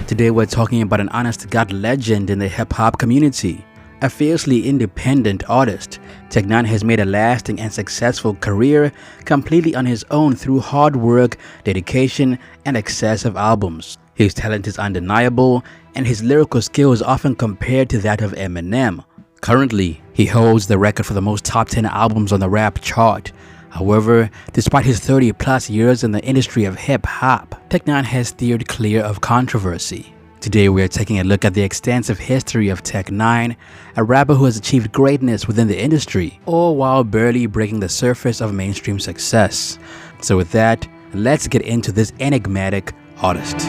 Today we're talking about an honest-to-God legend in the hip-hop community. A fiercely independent artist, N9ne has made a lasting and successful career completely on his own through hard work, dedication, and excessive albums. His talent is undeniable, and his lyrical skill is often compared to that of Eminem. Currently, he holds the record for the most top 10 albums on the rap chart. However, despite his 30-plus years in the industry of hip-hop, N9ne has steered clear of controversy. Today we are taking a look at the extensive history of N9ne, a rapper who has achieved greatness within the industry, all while barely breaking the surface of mainstream success. So with that, let's get into this enigmatic artist.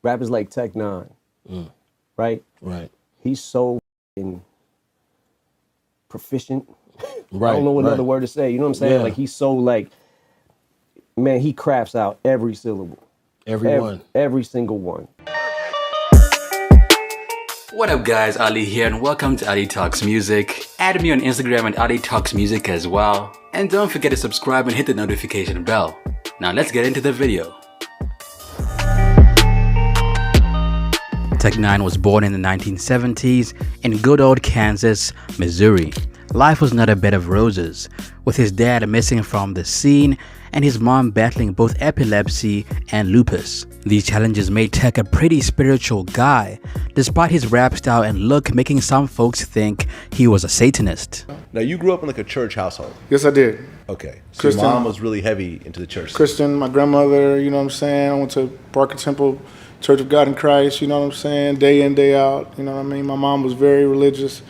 Rappers like N9ne, right? Right. He's so proficient. Right. I don't know what other word to say. You know what I'm saying? Yeah. Like he's so man, he crafts out every syllable. Every single one. What up guys, Ali here and welcome to Ali Talks Music. Add me on Instagram at Ali Talks Music as well. And don't forget to subscribe and hit the notification bell. Now let's get into the video. N9ne was born in the 1970s in good old Kansas, Missouri. Life was not a bed of roses, with his dad missing from the scene and his mom battling both epilepsy and lupus. These challenges made Tech a pretty spiritual guy, despite his rap style and look making some folks think he was a Satanist. Now, you grew up in like a church household. Yes, I did. Okay. So Christian. your mom was really heavy into the church. Christian, my grandmother, you know what I'm saying? I went to Parker Temple Church of God in Christ, you know what I'm saying? Day in, day out, you know what I mean? My mom was very religious,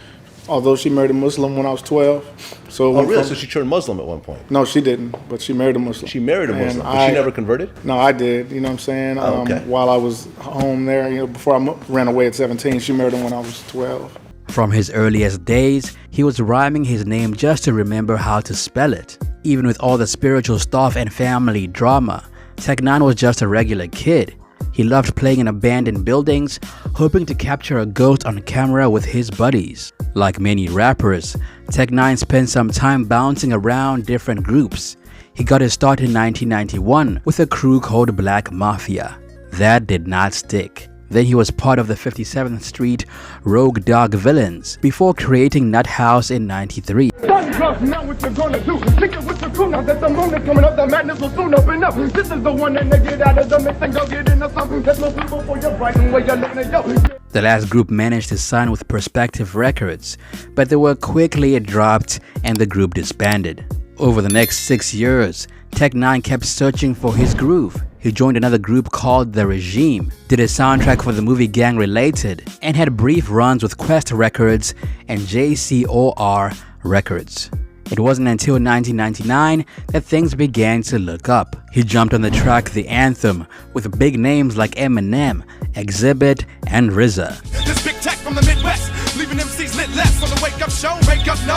although she married a Muslim when I was 12. So oh, really? So she turned Muslim at one point? No, she didn't, but she married a Muslim. She married a Muslim, but she never converted? No, I did, you know what I'm saying? Oh, okay. While I was home there, you know, before I ran away at 17, she married him when I was 12. From his earliest days, he was rhyming his name just to remember how to spell it. Even with all the spiritual stuff and family drama, N9ne was just a regular kid. He loved playing in abandoned buildings, hoping to capture a ghost on camera with his buddies. Like many rappers, N9ne spent some time bouncing around different groups. He got his start in 1991 with a crew called Black Mafia. That did not stick. Then he was part of the 57th Street Rogue Dog Villains before creating Nut House in '93. Now what you gonna do? Think it with the crew now that the moon is coming up, the madness will soon open up. This is the one that they get out of the mix and go get into something. There's no people for your brighten where you're looking at yo. The last group managed to sign with Perspective Records, but they were quickly dropped and the group disbanded. Over the next 6 years, N9ne kept searching for his groove. He joined another group called The Regime, did a soundtrack for the movie Gang Related, and had brief runs with Quest Records and JCOR Records. It wasn't until 1999 that things began to look up. He jumped on the track The Anthem with big names like Eminem, Exhibit, and RZA. This big tech from the Midwest, leaving MCs lit less on the wake up show, wake up no.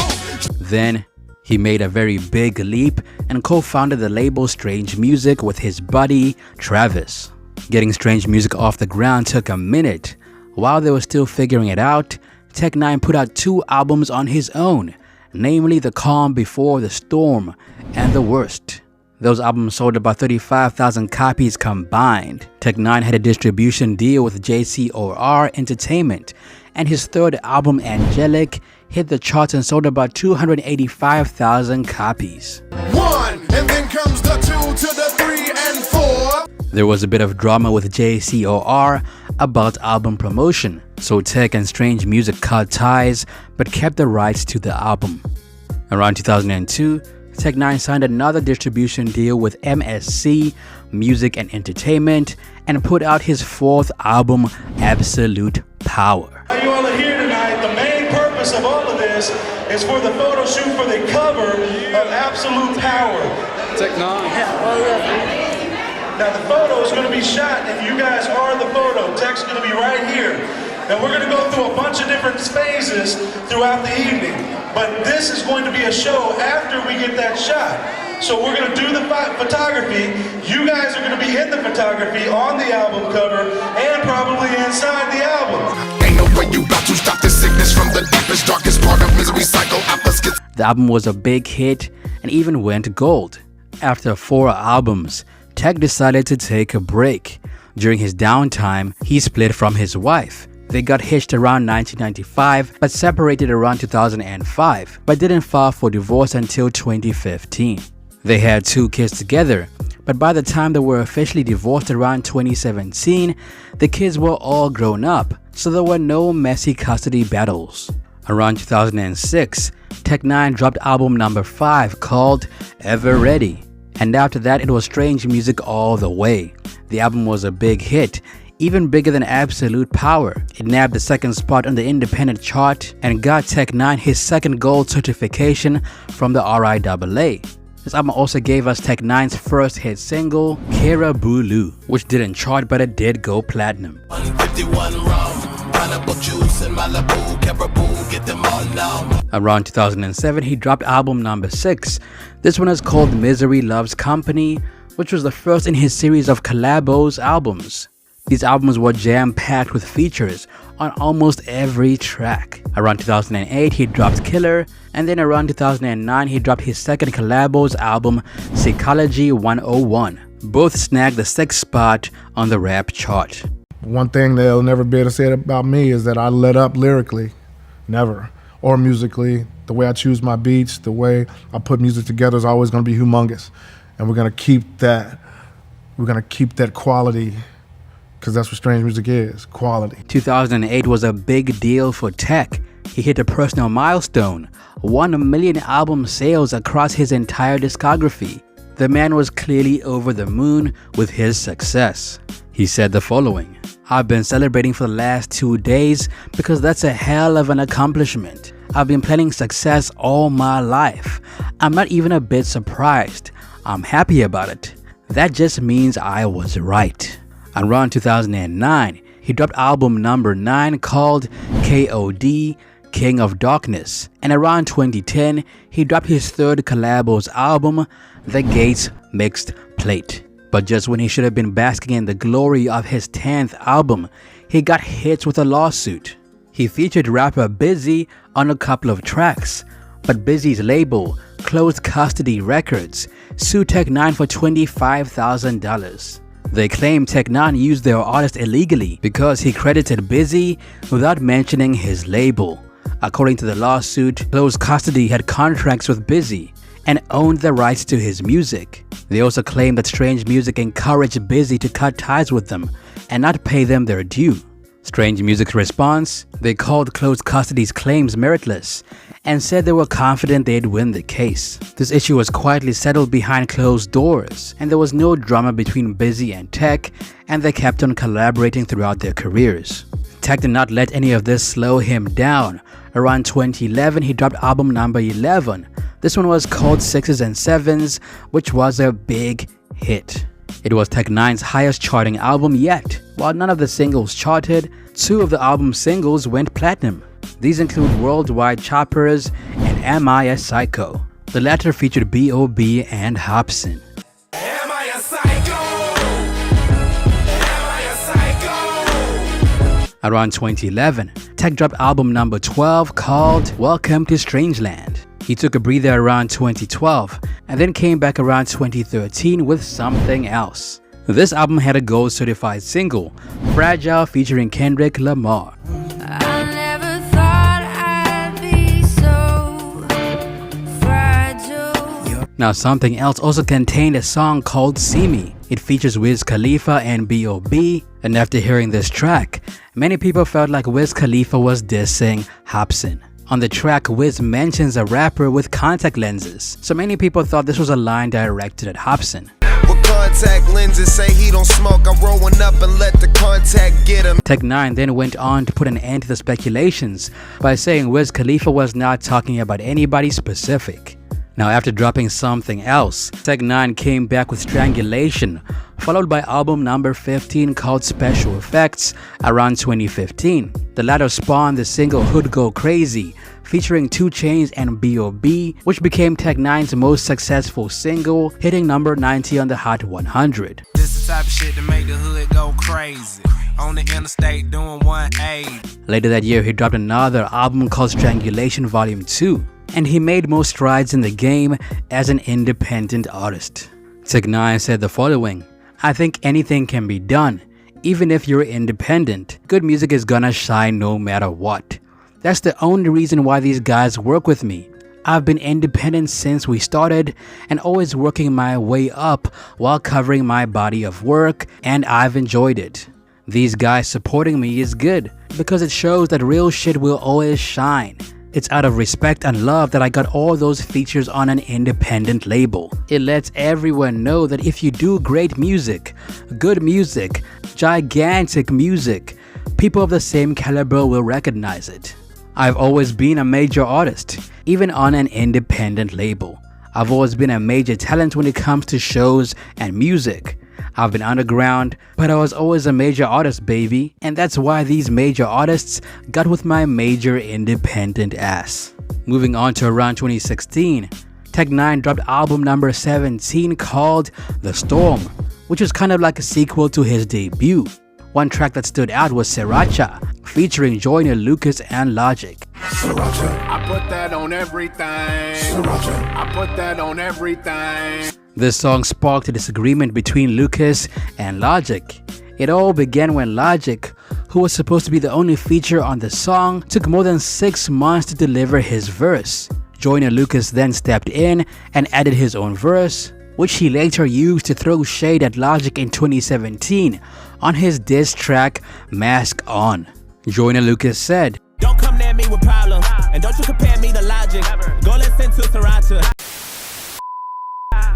Then he made a very big leap and co-founded the label Strange Music with his buddy Travis. Getting Strange Music off the ground took a minute. While they were still figuring it out, N9ne put out 2 albums on his own, namely The Calm Before the Storm and The Worst. Those albums sold about 35,000 copies combined. N9ne had a distribution deal with JCOR Entertainment, and his third album, Angelic, hit the charts and sold about 285,000 copies. 1, and then comes the 2 to the 3 and 4. There was a bit of drama with JCOR about album promotion, so Tech and Strange Music cut ties but kept the rights to the album. Around 2002, N9ne signed another distribution deal with MSC Music and Entertainment and put out his 4th album, Absolute Power. You all are here tonight. The main purpose of all of this is for the photo shoot for the cover of Absolute Power. N9ne. Now the photo is going to be shot, and you guys are the photo. Tech's going to be right here. And we're going to go through a bunch of different phases throughout the evening. But this is going to be a show after we get that shot. So we're going to do the photography. You guys are going to be in the photography on the album cover and probably inside the album. Ain't no way you about to stop this sickness from the deepest, darkest part of misery cycle. The album was a big hit and even went gold. After 4 albums, Tech decided to take a break. During his downtime, he split from his wife. They got hitched around 1995 but separated around 2005, but didn't file for divorce until 2015. They had 2 kids together, but by the time they were officially divorced around 2017, the kids were all grown up, so there were no messy custody battles. Around 2006, Tech9ne dropped album number 5 called Ever Ready, and after that it was Strange Music all the way. The album was a big hit, even bigger than Absolute Power. It nabbed the 2nd spot on the independent chart and got Tech9ne his 2nd gold certification from the RIAA. This album also gave us Tech9ne's first hit single, Kera Bulu, which didn't chart but it did go platinum. 151 rum, pineapple juice and Malibu, Caribou, get them all now. Around 2007, he dropped album number 6. This one is called Misery Loves Company, which was the first in his series of collabos albums. These albums were jam-packed with features on almost every track. Around 2008, he dropped Killer, and then around 2009, he dropped his 2nd collabos album, Psychology 101. Both snagged the 6th spot on the rap chart. One thing they'll never be able to say about me is that I let up lyrically, never, or musically. The way I choose my beats, the way I put music together is always going to be humongous, and we're going to keep that. We're going to keep that quality. Because that's what Strange Music is, quality. 2008 was a big deal for Tech. He hit a personal milestone, 1 million album sales across his entire discography. The man was clearly over the moon with his success. He said the following: "I've been celebrating for the last 2 days because that's a hell of an accomplishment. I've been planning success all my life. I'm not even a bit surprised. I'm happy about it. That just means I was right." Around 2009, he dropped album number 9 called KOD, King of Darkness, and around 2010, he dropped his 3rd collabos album, The Gates Mixed Plate. But just when he should have been basking in the glory of his 10th album, he got hit with a lawsuit. He featured rapper Busy on a couple of tracks, but Busy's label, Closed Custody Records, sued Tech9ne for $25,000. They claim Tech9ne used their artist illegally because he credited Busy without mentioning his label. According to the lawsuit, Closed Custody had contracts with Busy and owned the rights to his music. They also claim that Strange Music encouraged Busy to cut ties with them and not pay them their due. Strange Music's response: they called Closed Custody's claims meritless and said they were confident they'd win the case. This issue was quietly settled behind closed doors, and there was no drama between Busy and Tech, and they kept on collaborating throughout their careers. Tech did not let any of this slow him down. Around 2011, he dropped album number 11. This one was called 6s and 7s, which was a big hit. It was Tech9ne's highest charting album yet. While none of the singles charted, 2 of the album's singles went platinum. These include Worldwide Choppers and Am I a Psycho? The latter featured B.O.B. and Hopsin. Am I a psycho? Am I a psycho? Around 2011, Tech dropped album number 12 called Welcome to Strangeland. He took a breather around 2012 and then came back around 2013 with something else. This album had a gold certified single, Fragile, featuring Kendrick Lamar. I never thought I'd be so fragile. Now something else also contained a song called See Me. It features Wiz Khalifa and B.O.B. and after hearing this track, many people felt like Wiz Khalifa was dissing Hopsin. On the track, Wiz mentions a rapper with contact lenses, so many people thought this was a line directed at Hopsin. With contact lenses, say he don't smoke, I'm rolling up and let the contact get him. Tech9ne then went on to put an end to the speculations by saying Wiz Khalifa was not talking about anybody specific. Now after dropping something else, Tech9ne came back with Strangulation, followed by album number 15 called Special Effects around 2015. The latter spawned the single Hood Go Crazy, featuring 2 Chainz and B.O.B., which became Tech9ne's most successful single, hitting number 90 on the Hot 100. This the type of shit to make the hood go crazy. On the interstate doing 180. Later that year, he dropped another album called Strangulation Volume 2, and he made more strides in the game as an independent artist. Tech9ne said the following: I think anything can be done, even if you're independent. Good music is gonna shine no matter what. That's the only reason why these guys work with me. I've been independent since we started and always working my way up while covering my body of work, and I've enjoyed it. These guys supporting me is good because it shows that real shit will always shine. It's out of respect and love that I got all those features on an independent label. It lets everyone know that if you do great music, good music, gigantic music, people of the same caliber will recognize it. I've always been a major artist, even on an independent label. I've always been a major talent when it comes to shows and music. I've been underground, but I was always a major artist, baby. And that's why these major artists got with my major independent ass. Moving on to around 2016, Tech9ne dropped album number 17 called The Storm, which was kind of like a sequel to his debut. One track that stood out was Sriracha, featuring Joyner Lucas and Logic. Sriracha. I put that on everything. Sriracha. I put that on everything. This song sparked a disagreement between Lucas and Logic. It all began when Logic, who was supposed to be the only feature on the song, took more than 6 months to deliver his verse. Joyner Lucas then stepped in and added his own verse, which he later used to throw shade at Logic in 2017 on his diss track Mask On. Joyner Lucas said, Don't come near me with problems, and don't you compare me to Logic. Go listen to Sriracha.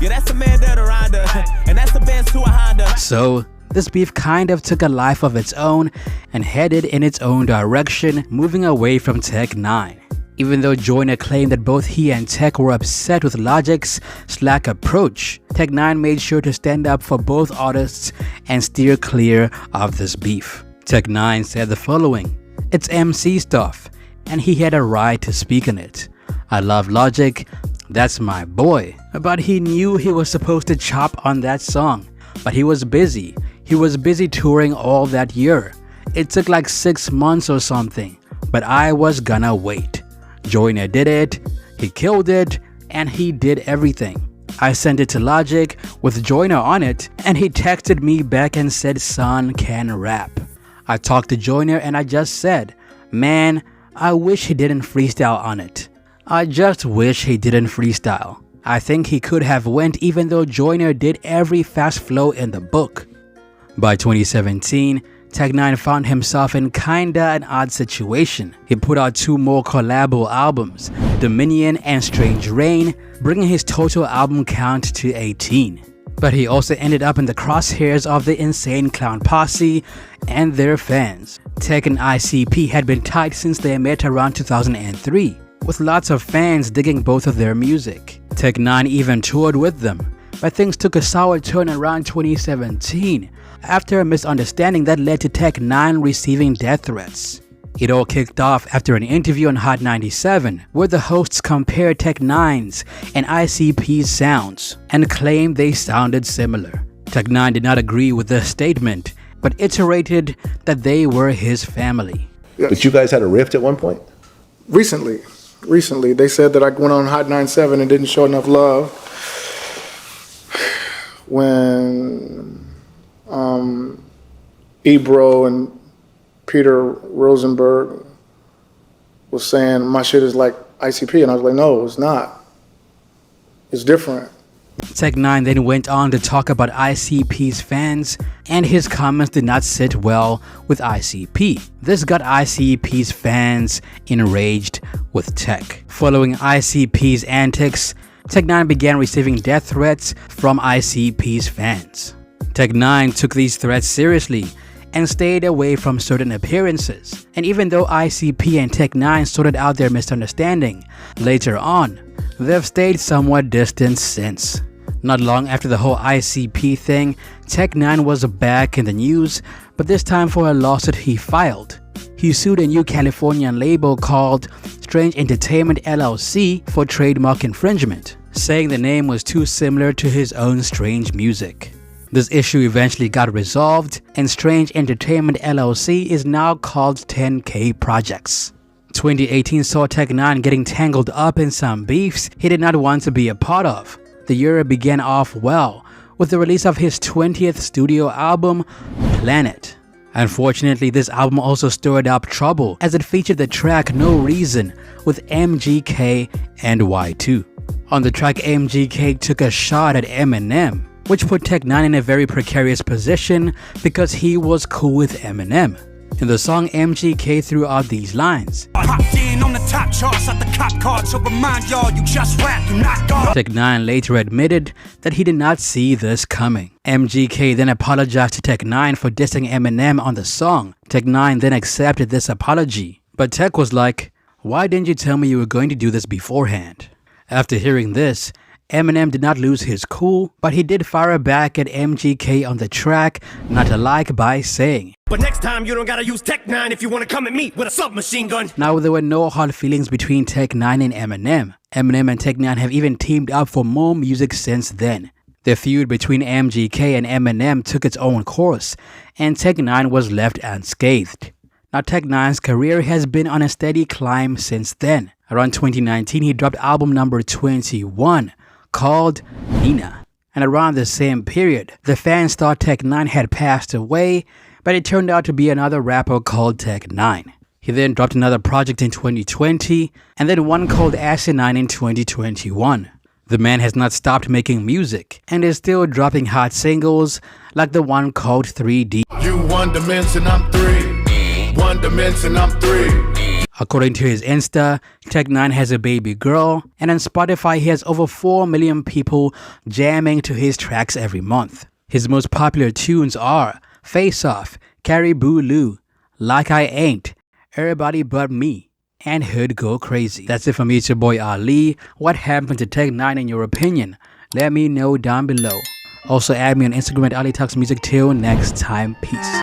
Yeah, that's a man that around her, and that's a Benz to a Honda. So, this beef kind of took a life of its own and headed in its own direction, moving away from Tech9ne. Even though Joyner claimed that both he and Tech were upset with Logic's slack approach, Tech9ne made sure to stand up for both artists and steer clear of this beef. Tech9ne said the following: It's MC stuff, and he had a right to speak on it. I love Logic, that's my boy. But he knew he was supposed to chop on that song, but he was busy. He was busy touring all that year. It took like 6 months or something, but I was gonna wait. Joyner did it, he killed it, and he did everything. I sent it to Logic with Joyner on it, and he texted me back and said son can rap. I talked to Joyner and I just said, man, I wish he didn't freestyle on it. I just wish he didn't freestyle. I think he could have went even though Joyner did every fast flow in the book. By 2017, Tech9ne found himself in kinda an odd situation. He put out 2 more collabo albums, Dominion and Strange Rain, bringing his total album count to 18. But he also ended up in the crosshairs of the Insane Clown Posse and their fans. Tech and ICP had been tight since they met around 2003, with lots of fans digging both of their music. Tech9ne even toured with them, but things took a sour turn around 2017 after a misunderstanding that led to Tech9ne receiving death threats. It all kicked off after an interview on Hot 97 where the hosts compared Tech9ne's and ICP's sounds and claimed they sounded similar. Tech9ne did not agree with the statement, but iterated that they were his family. Yes. But you guys had a rift at one point? Recently, they said that I went on Hot 97 and didn't show enough love. When Ebro and Peter Rosenberg was saying my shit is like ICP, and I was like, no, it's not. It's different. Tech9ne then went on to talk about ICP's fans, and his comments did not sit well with ICP. This got ICP's fans enraged with Tech. Following ICP's antics, Tech9ne began receiving death threats from ICP's fans. Tech9ne took these threats seriously and stayed away from certain appearances. And even though ICP and Tech9ne sorted out their misunderstanding later on, they've stayed somewhat distant since. Not long after the whole ICP thing, Tech9ne was back in the news, but this time for a lawsuit he filed. He sued a new Californian label called Strange Entertainment LLC for trademark infringement, saying the name was too similar to his own Strange music. This issue eventually got resolved, and Strange Entertainment LLC is now called 10K Projects. 2018 saw Tech9ne getting tangled up in some beefs he did not want to be a part of. The year began off well, with the release of his 20th studio album, Planet. Unfortunately, this album also stirred up trouble as it featured the track No Reason with MGK and Y2. On the track, MGK took a shot at Eminem, which put Tech-9 in a very precarious position because he was cool with Eminem. In the song, MGK threw out these lines. Tech-9 later admitted that he did not see this coming. MGK then apologized to Tech-9 for dissing Eminem on the song. Tech-9 then accepted this apology, but Tech was like, "Why didn't you tell me you were going to do this beforehand?" After hearing this, Eminem did not lose his cool, but he did fire back at MGK on the track Not Alike by saying, "But next time you don't gotta use Tech-9 if you wanna come at me with a submachine gun." Now, there were no hard feelings between Tech-9 and Eminem. Eminem and Tech-9 have even teamed up for more music since then. The feud between MGK and Eminem took its own course, and Tech-9 was left unscathed. Now, Tech-9's career has been on a steady climb since then. Around 2019, he dropped album number 21, called N9ne. And around the same period, the fans thought Tech-9 had passed away, but it turned out to be another rapper called Tech-9. He then dropped another project in 2020, and then one called N9ne in 2021. The man has not stopped making music, and is still dropping hot singles, like the one called 3D. You 1 dimension, I'm 3. 1 dimension, I'm 3. According to his Insta, Tech-9 has a baby girl, and on Spotify he has over 4 million people jamming to his tracks every month. His most popular tunes are Face Off, Caribou Lou, Like I Ain't, Everybody But Me, and Hood Go Crazy. That's it from me, it's your boy Ali. What happened to Tech-9 in your opinion? Let me know down below. Also add me on Instagram at Ali Talks Music. Till next time, peace.